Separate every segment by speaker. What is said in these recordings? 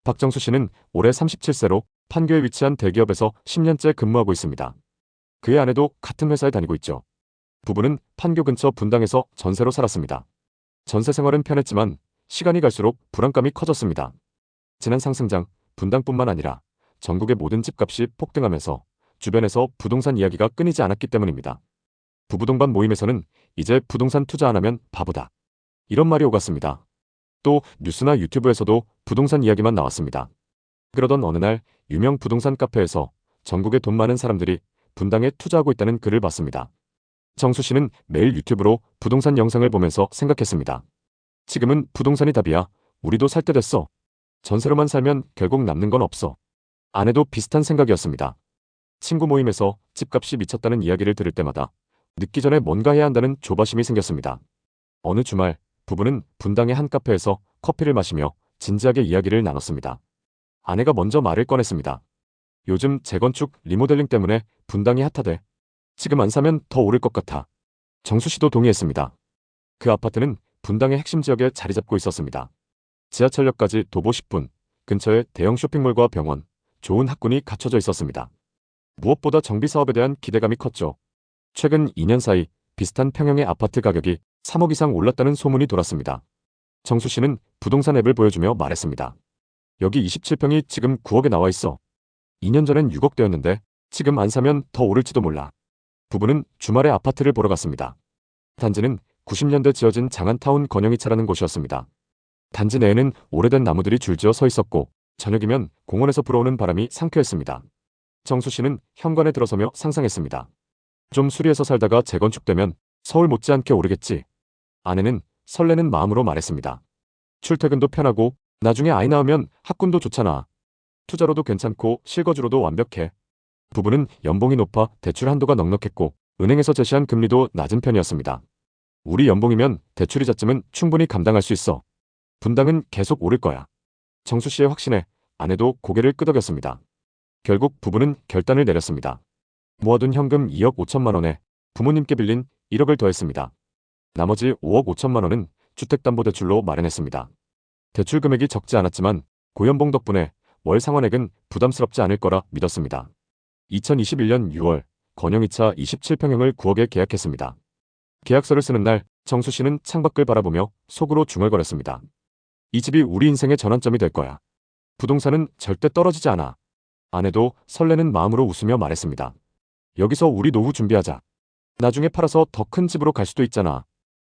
Speaker 1: 박정수 씨는 올해 37세로 판교에 위치한 대기업에서 10년째 근무하고 있습니다. 그의 아내도 같은 회사에 다니고 있죠. 부부는 판교 근처 분당에서 전세로 살았습니다. 전세 생활은 편했지만 시간이 갈수록 불안감이 커졌습니다. 지난 상승장, 분당뿐만 아니라 전국의 모든 집값이 폭등하면서 주변에서 부동산 이야기가 끊이지 않았기 때문입니다. 부부 동반 모임에서는 이제 부동산 투자 안 하면 바보다, 이런 말이 오갔습니다. 또 뉴스나 유튜브에서도 부동산 이야기만 나왔습니다. 그러던 어느 날 유명 부동산 카페에서 전국의 돈 많은 사람들이 분당에 투자하고 있다는 글을 봤습니다. 정수 씨는 매일 유튜브로 부동산 영상을 보면서 생각했습니다. 지금은 부동산이 답이야. 우리도 살 때 됐어. 전세로만 살면 결국 남는 건 없어. 아내도 비슷한 생각이었습니다. 친구 모임에서 집값이 미쳤다는 이야기를 들을 때마다 늦기 전에 뭔가 해야 한다는 조바심이 생겼습니다. 어느 주말 부부는 분당의 한 카페에서 커피를 마시며 진지하게 이야기를 나눴습니다. 아내가 먼저 말을 꺼냈습니다. 요즘 재건축, 리모델링 때문에 분당이 핫하대. 지금 안 사면 더 오를 것 같아. 정수 씨도 동의했습니다. 그 아파트는 분당의 핵심 지역에 자리 잡고 있었습니다. 지하철역까지 도보 10분, 근처에 대형 쇼핑몰과 병원, 좋은 학군이 갖춰져 있었습니다. 무엇보다 정비 사업에 대한 기대감이 컸죠. 최근 2년 사이 비슷한 평형의 아파트 가격이 3억 이상 올랐다는 소문이 돌았습니다. 정수 씨는 부동산 앱을 보여주며 말했습니다. 여기 27평이 지금 9억에 나와 있어. 2년 전엔 6억 대였는데 지금 안 사면 더 오를지도 몰라. 부부는 주말에 아파트를 보러 갔습니다. 단지는 90년대 지어진 장안타운 건영이차라는 곳이었습니다. 단지 내에는 오래된 나무들이 줄지어 서 있었고 저녁이면 공원에서 불어오는 바람이 상쾌했습니다. 정수 씨는 현관에 들어서며 상상했습니다. 좀 수리해서 살다가 재건축되면 서울 못지않게 오르겠지. 아내는 설레는 마음으로 말했습니다. 출퇴근도 편하고 나중에 아이 낳으면 학군도 좋잖아. 투자로도 괜찮고 실거주로도 완벽해. 부부는 연봉이 높아 대출 한도가 넉넉했고 은행에서 제시한 금리도 낮은 편이었습니다. 우리 연봉이면 대출이자쯤은 충분히 감당할 수 있어. 분당은 계속 오를 거야. 정수 씨의 확신에 아내도 고개를 끄덕였습니다. 결국 부부는 결단을 내렸습니다. 모아둔 현금 2억 5천만 원에 부모님께 빌린 1억을 더했습니다. 나머지 5억 5천만 원은 주택담보대출로 마련했습니다. 대출 금액이 적지 않았지만 고연봉 덕분에 월 상환액은 부담스럽지 않을 거라 믿었습니다. 2021년 6월 건영이차 27평형을 9억에 계약했습니다. 계약서를 쓰는 날 정수 씨는 창밖을 바라보며 속으로 중얼거렸습니다. 이 집이 우리 인생의 전환점이 될 거야. 부동산은 절대 떨어지지 않아. 아내도 설레는 마음으로 웃으며 말했습니다. 여기서 우리 노후 준비하자. 나중에 팔아서 더 큰 집으로 갈 수도 있잖아.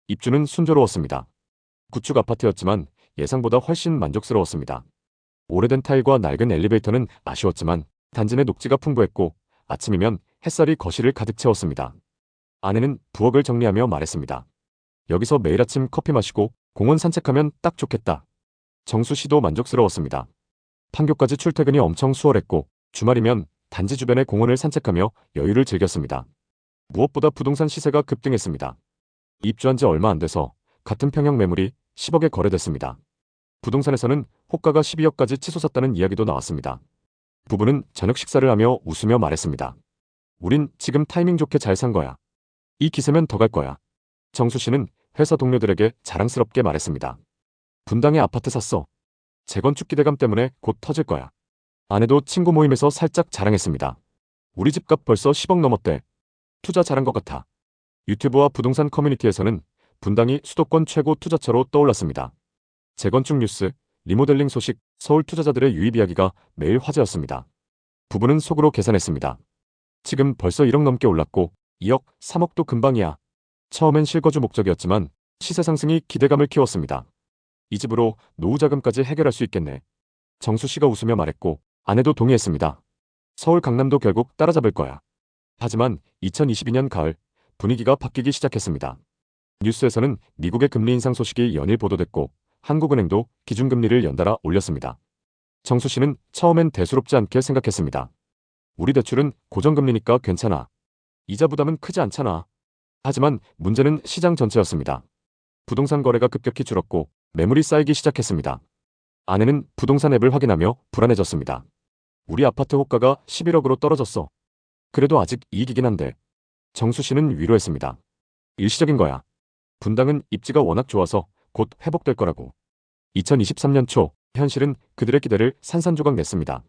Speaker 1: 입주는 순조로웠습니다. 구축 아파트였지만 예상보다 훨씬 만족스러웠습니다. 오래된 타일과 낡은 엘리베이터는 아쉬웠지만 단지 내 녹지가 풍부했고 아침이면 햇살이 거실을 가득 채웠습니다. 아내는 부엌을 정리하며 말했습니다. 여기서 매일 아침 커피 마시고 공원 산책하면 딱 좋겠다. 정수 씨도 만족스러웠습니다. 판교까지 출퇴근이 엄청 수월했고 주말이면 단지 주변의 공원을 산책하며 여유를 즐겼습니다. 무엇보다 부동산 시세가 급등했습니다. 입주한 지 얼마 안 돼서 같은 평형 매물이 10억에 거래됐습니다. 부동산에서는 호가가 12억까지 치솟았다는 이야기도 나왔습니다. 부부는 저녁 식사를 하며 웃으며 말했습니다. 우린 지금 타이밍 좋게 잘 산 거야. 이 기세면 더 갈 거야. 정수 씨는 회사 동료들에게 자랑스럽게 말했습니다. 분당에 아파트 샀어. 재건축 기대감 때문에 곧 터질 거야. 아내도 친구 모임에서 살짝 자랑했습니다. 우리 집값 벌써 10억 넘었대. 투자 잘한 것 같아. 유튜브와 부동산 커뮤니티에서는 분당이 수도권 최고 투자처로 떠올랐습니다. 재건축 뉴스, 리모델링 소식, 서울 투자자들의 유입 이야기가 매일 화제였습니다. 부부는 속으로 계산했습니다. 지금 벌써 1억 넘게 올랐고 2억, 3억도 금방이야. 처음엔 실거주 목적이었지만 시세 상승이 기대감을 키웠습니다. 이 집으로 노후 자금까지 해결할 수 있겠네. 정수 씨가 웃으며 말했고 아내도 동의했습니다. 서울 강남도 결국 따라잡을 거야. 하지만 2022년 가을 분위기가 바뀌기 시작했습니다. 뉴스에서는 미국의 금리 인상 소식이 연일 보도됐고 한국은행도 기준금리를 연달아 올렸습니다. 정수 씨는 처음엔 대수롭지 않게 생각했습니다. 우리 대출은 고정금리니까 괜찮아. 이자 부담은 크지 않잖아. 하지만 문제는 시장 전체였습니다. 부동산 거래가 급격히 줄었고 매물이 쌓이기 시작했습니다. 아내는 부동산 앱을 확인하며 불안해졌습니다. 우리 아파트 호가가 11억으로 떨어졌어. 그래도 아직 이익이긴 한데. 정수 씨는 위로했습니다. 일시적인 거야. 분당은 입지가 워낙 좋아서 곧 회복될 거라고. 2023년 초 현실은 그들의 기대를 산산조각 냈습니다.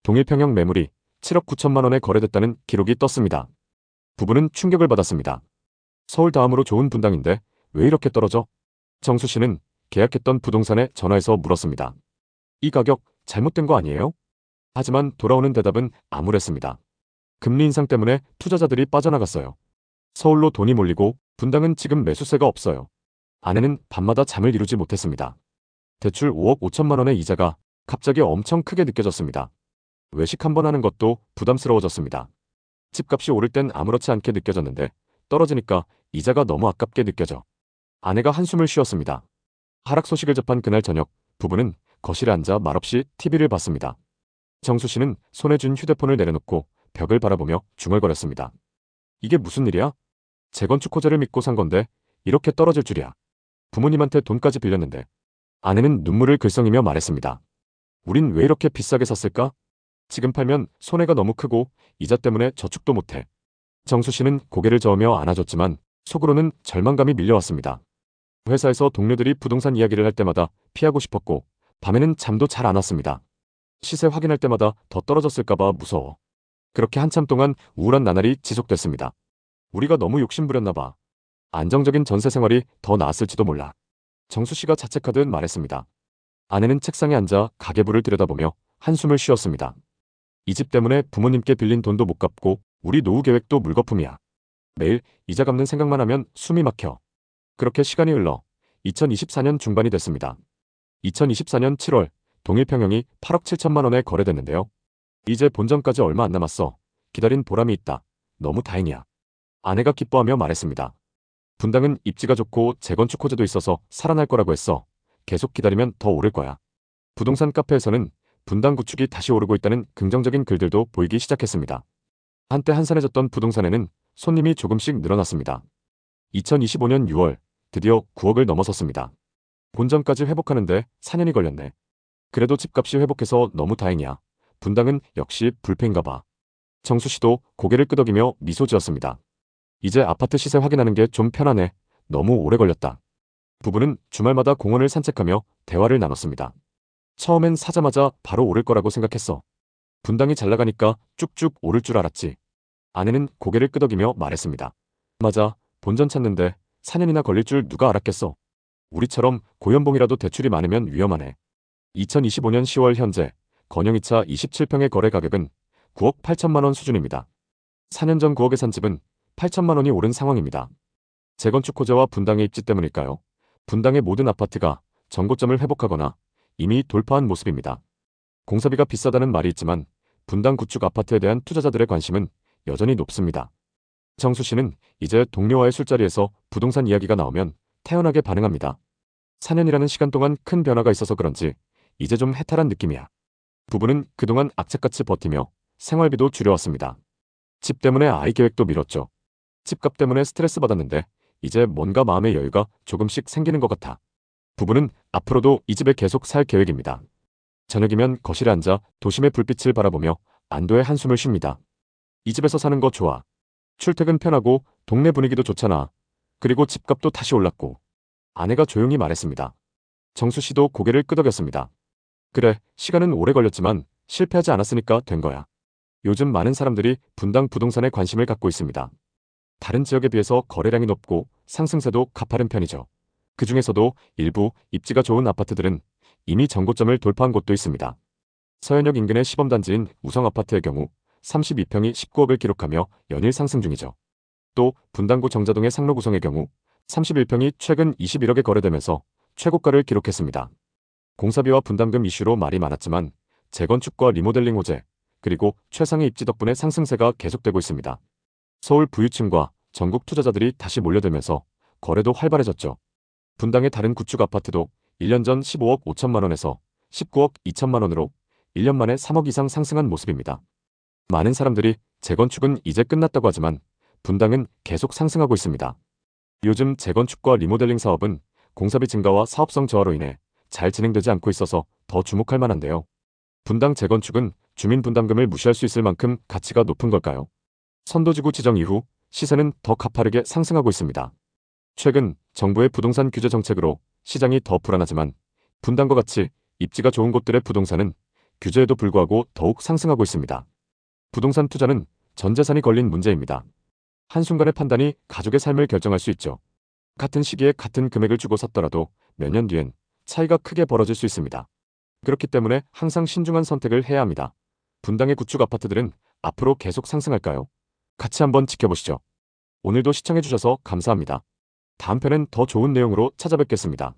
Speaker 1: 동일평형 매물이 7억 9천만 원에 거래됐다는 기록이 떴습니다. 부부는 충격을 받았습니다. 서울 다음으로 좋은 분당인데 왜 이렇게 떨어져? 정수 씨는 계약했던 부동산에 전화해서 물었습니다. 이 가격 잘못된 거 아니에요? 하지만 돌아오는 대답은 암울했습니다. 금리 인상 때문에 투자자들이 빠져나갔어요. 서울로 돈이 몰리고 분당은 지금 매수세가 없어요. 아내는 밤마다 잠을 이루지 못했습니다. 대출 5억 5천만 원의 이자가 갑자기 엄청 크게 느껴졌습니다. 외식 한번 하는 것도 부담스러워졌습니다. 집값이 오를 땐 아무렇지 않게 느껴졌는데 떨어지니까 이자가 너무 아깝게 느껴져. 아내가 한숨을 쉬었습니다. 하락 소식을 접한 그날 저녁, 부부는 거실에 앉아 말없이 TV를 봤습니다. 정수 씨는 손에 쥔 휴대폰을 내려놓고 벽을 바라보며 중얼거렸습니다. 이게 무슨 일이야? 재건축 호재를 믿고 산 건데 이렇게 떨어질 줄이야. 부모님한테 돈까지 빌렸는데. 아내는 눈물을 글썽이며 말했습니다. 우린 왜 이렇게 비싸게 샀을까? 지금 팔면 손해가 너무 크고 이자 때문에 저축도 못해. 정수 씨는 고개를 저으며 안아줬지만 속으로는 절망감이 밀려왔습니다. 회사에서 동료들이 부동산 이야기를 할 때마다 피하고 싶었고 밤에는 잠도 잘 안 왔습니다. 시세 확인할 때마다 더 떨어졌을까봐 무서워. 그렇게 한참 동안 우울한 나날이 지속됐습니다. 우리가 너무 욕심부렸나 봐. 안정적인 전세 생활이 더 나았을지도 몰라. 정수 씨가 자책하듯 말했습니다. 아내는 책상에 앉아 가계부를 들여다보며 한숨을 쉬었습니다. 이 집 때문에 부모님께 빌린 돈도 못 갚고 우리 노후 계획도 물거품이야. 매일 이자 갚는 생각만 하면 숨이 막혀. 그렇게 시간이 흘러 2024년 중반이 됐습니다. 2024년 7월 동일평형이 8억 7천만 원에 거래됐는데요. 이제 본전까지 얼마 안 남았어. 기다린 보람이 있다. 너무 다행이야. 아내가 기뻐하며 말했습니다. 분당은 입지가 좋고 재건축 호재도 있어서 살아날 거라고 했어. 계속 기다리면 더 오를 거야. 부동산 카페에서는 분당 구축이 다시 오르고 있다는 긍정적인 글들도 보이기 시작했습니다. 한때 한산해졌던 부동산에는 손님이 조금씩 늘어났습니다. 2025년 6월 드디어 9억을 넘어섰습니다. 본전까지 회복하는데 4년이 걸렸네. 그래도 집값이 회복해서 너무 다행이야. 분당은 역시 불패인가 봐. 정수 씨도 고개를 끄덕이며 미소 지었습니다. 이제 아파트 시세 확인하는 게 좀 편하네. 너무 오래 걸렸다. 부부는 주말마다 공원을 산책하며 대화를 나눴습니다. 처음엔 사자마자 바로 오를 거라고 생각했어. 분당이 잘 나가니까 쭉쭉 오를 줄 알았지. 아내는 고개를 끄덕이며 말했습니다. 맞아. 본전 찾는데 4년이나 걸릴 줄 누가 알았겠어. 우리처럼 고연봉이라도 대출이 많으면 위험하네. 2025년 10월 현재 건영 2차 27평의 거래 가격은 9억 8천만 원 수준입니다. 4년 전 9억에 산 집은 8천만 원이 오른 상황입니다. 재건축 호재와 분당의 입지 때문일까요? 분당의 모든 아파트가 전고점을 회복하거나 이미 돌파한 모습입니다. 공사비가 비싸다는 말이 있지만 분당 구축 아파트에 대한 투자자들의 관심은 여전히 높습니다. 정수 씨는 이제 동료와의 술자리에서 부동산 이야기가 나오면 태연하게 반응합니다. 4년이라는 시간 동안 큰 변화가 있어서 그런지 이제 좀 해탈한 느낌이야. 부부는 그동안 악착같이 버티며 생활비도 줄여왔습니다. 집 때문에 아이 계획도 미뤘죠. 집값 때문에 스트레스 받았는데 이제 뭔가 마음의 여유가 조금씩 생기는 것 같아. 부부는 앞으로도 이 집에 계속 살 계획입니다. 저녁이면 거실에 앉아 도심의 불빛을 바라보며 안도의 한숨을 쉽니다. 이 집에서 사는 거 좋아. 출퇴근 편하고 동네 분위기도 좋잖아. 그리고 집값도 다시 올랐고. 아내가 조용히 말했습니다. 정수 씨도 고개를 끄덕였습니다. 그래, 시간은 오래 걸렸지만 실패하지 않았으니까 된 거야. 요즘 많은 사람들이 분당 부동산에 관심을 갖고 있습니다. 다른 지역에 비해서 거래량이 높고 상승세도 가파른 편이죠. 그 중에서도 일부 입지가 좋은 아파트들은 이미 전고점을 돌파한 곳도 있습니다. 서현역 인근의 시범단지인 우성아파트의 경우 32평이 19억을 기록하며 연일 상승 중이죠. 또 분당구 정자동의 상로구성의 경우 31평이 최근 21억에 거래되면서 최고가를 기록했습니다. 공사비와 분담금 이슈로 말이 많았지만 재건축과 리모델링 호재, 그리고 최상의 입지 덕분에 상승세가 계속되고 있습니다. 서울 부유층과 전국 투자자들이 다시 몰려들면서 거래도 활발해졌죠. 분당의 다른 구축 아파트도 1년 전 15억 5천만 원에서 19억 2천만 원으로 1년 만에 3억 이상 상승한 모습입니다. 많은 사람들이 재건축은 이제 끝났다고 하지만 분당은 계속 상승하고 있습니다. 요즘 재건축과 리모델링 사업은 공사비 증가와 사업성 저하로 인해 잘 진행되지 않고 있어서 더 주목할 만한데요. 분당 재건축은 주민 분담금을 무시할 수 있을 만큼 가치가 높은 걸까요? 선도지구 지정 이후 시세는 더 가파르게 상승하고 있습니다. 최근 정부의 부동산 규제 정책으로 시장이 더 불안하지만 분당과 같이 입지가 좋은 곳들의 부동산은 규제에도 불구하고 더욱 상승하고 있습니다. 부동산 투자는 전 재산이 걸린 문제입니다. 한순간의 판단이 가족의 삶을 결정할 수 있죠. 같은 시기에 같은 금액을 주고 샀더라도 몇 년 뒤엔 차이가 크게 벌어질 수 있습니다. 그렇기 때문에 항상 신중한 선택을 해야 합니다. 분당의 구축 아파트들은 앞으로 계속 상승할까요? 같이 한번 지켜보시죠. 오늘도 시청해주셔서 감사합니다. 다음 편엔 더 좋은 내용으로 찾아뵙겠습니다.